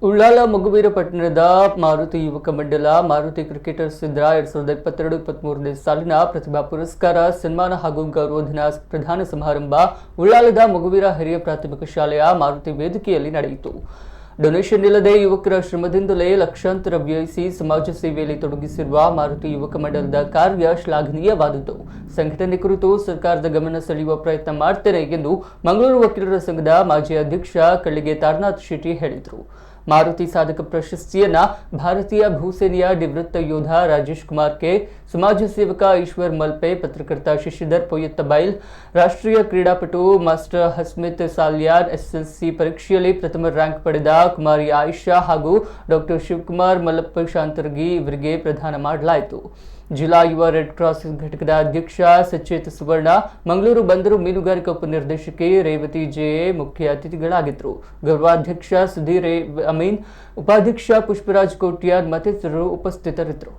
ಉಳ್ಳಾಲ ಮಗುವೀರ ಪಟ್ಟಣದ ಮಾರುತಿ ಯುವಕ ಮಂಡಲ ಮಾರುತಿ ಕ್ರಿಕೆಟರ್ಸ್ ಇಂದ 2022-23ನೇ ಸಾಲಿನ ಪ್ರತಿಭಾ ಪುರಸ್ಕಾರ ಸನ್ಮಾನ ಹಾಗೂ ಗೌರವಧನ ಪ್ರದಾನ ಸಮಾರಂಭ ಉಳ್ಳಾಲದ ಮಗುವೀರ ಹಿರಿಯ ಪ್ರಾಥಮಿಕ ಶಾಲೆಯ ಮಾರುತಿ ವೇದಿಕೆಯಲ್ಲಿ ನಡೆಯಿತು. ಡೊನೇಷನ್ ಇಲ್ಲದೆ ಯುವಕರ ಶ್ರಮದಿಂದಲೇ ಲಕ್ಷಾಂತರ ವ್ಯಯಿಸಿ ಸಮಾಜ ಸೇವೆಯಲ್ಲಿ ತೊಡಗಿಸಿರುವ ಮಾರುತಿ ಯುವಕ ಮಂಡಲದ ಕಾರ್ಯ ಶ್ಲಾಘನೀಯವಾದದ್ದು. ಸಂಘಟನೆ ಕುರಿತು ಸರ್ಕಾರದ ಗಮನ ಸೆಳೆಯುವ ಪ್ರಯತ್ನ ಮಾಡ್ತೇನೆ ಎಂದು ಮಂಗಳೂರು ವಕೀಲರ ಸಂಘದ ಮಾಜಿ ಅಧ್ಯಕ್ಷ ಕಳ್ಳಿಗೆ ತಾರನಾಥ್ ಶೆಟ್ಟಿ ಹೇಳಿದರು. ಮಾರುತಿ ಸಾಧಕ ಪ್ರಶಸ್ತಿಯನ್ನ ಭಾರತೀಯ ಭೂಸೇನೆಯ ನಿವೃತ್ತ ಯೋಧ ರಾಜೇಶ್ ಕುಮಾರ್ ಕೆ, ಸಮಾಜ ಸೇವಕ ಈಶ್ವರ್ ಮಲ್ಪೆ, ಪತ್ರಕರ್ತ ಶಶಿಧರ್ ಪೊಯ್ಯತ್ತಬೈಲ್, ರಾಷ್ಟ್ರೀಯ ಕ್ರೀಡಾಪಟು ಮಾಸ್ಟರ್ ಹಸ್ಮಿತ್ ಸಾಲ್ಯಾನ್, ಎಸ್ಎಸ್ಎಲ್ಸಿ ಪರೀಕ್ಷೆಯಲ್ಲಿ ಪ್ರಥಮ ರ್ಯಾಂಕ್ ಪಡೆದ ಕುಮಾರಿ ಆಯಿಷಾ ಹಾಗೂ ಡಾಕ್ಟರ್ ಶಿವಕುಮಾರ್ ಮಲ್ಲಪ್ಪ ಶಾಂತರ್ಗಿ ಇವರಿಗೆ ಪ್ರದಾನ ಮಾಡಲಾಯಿತು. ಜಿಲ್ಲಾ ಯುವ ರೆಡ್ ಕ್ರಾಸ್ ಘಟಕದ ಅಧ್ಯಕ್ಷ ಸಚೇತ್ ಸುವರ್ಣ, ಮಂಗಳೂರು ಬಂದರು ಮೀನುಗಾರಿಕಾ ಉಪನಿರ್ದೇಶಕಿ ರೇವತಿ ಜೆ ಮುಖ್ಯ ಅತಿಥಿಗಳಾಗಿದ್ದರು. ಗೌರವಾಧ್ಯಕ್ಷ ಸುಧೀರ್ ಅಮೀನ್, ಉಪಾಧ್ಯಕ್ಷ ಪುಷ್ಪರಾಜ್ ಕೋಟ್ಯಾನ್ ಮತ್ತಿತರರು ಉಪಸ್ಥಿತರಿದ್ದರು.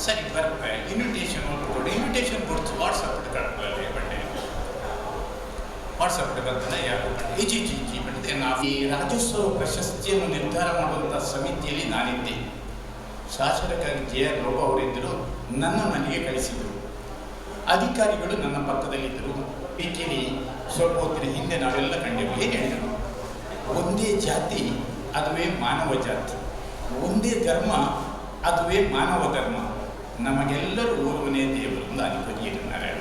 ಸರಿ ಬರ್ಪೆ ಇನ್ವಿಟೇಷನ್ ಕೊಡು, ಇನ್ವಿಟೇಷನ್ ಕೊಡ್ತು ವಾಟ್ಸಪ್ ಕಳ್ಕೊಳ್ಳಿ ಬಟ್ಟೆ ವಾಟ್ಸಪ್ ಕಳ್ತಾನೆ ಯಾರು ಈಜಿ ಬಟ್ಟೆ. ಈ ರಾಜ್ಯೋತ್ಸವ ಪ್ರಶಸ್ತಿಯನ್ನು ನಿರ್ಧಾರ ಮಾಡುವಂಥ ಸಮಿತಿಯಲ್ಲಿ ನಾನಿದ್ದೆ. ಶಾಸಕರಾಗಿ JR ಲೋಪ ಅವರಿದ್ದರು. ನನ್ನ ಮನೆಗೆ ಕಳಿಸಿದರು. ಅಧಿಕಾರಿಗಳು ನನ್ನ ಪಕ್ಕದಲ್ಲಿದ್ದರು. ಪೀಠಿಯಲ್ಲಿ ಸ್ವಲ್ಪ ಹೊತ್ತಿನ ಹಿಂದೆ ನಾವೆಲ್ಲ ಕಂಡೆವು. ಏನು ಹೇಳಿದರು? ಒಂದೇ ಜಾತಿ ಅದುವೇ ಮಾನವ ಜಾತಿ, ಒಂದೇ ಧರ್ಮ ಅದುವೇ ಮಾನವ ಧರ್ಮ, ನಮಗೆಲ್ಲರೂ ಓರ್ವನೇ ದೇವರು ಅಂತ ಅನಿಪದಿಯರು ನಾರಾಯಣ.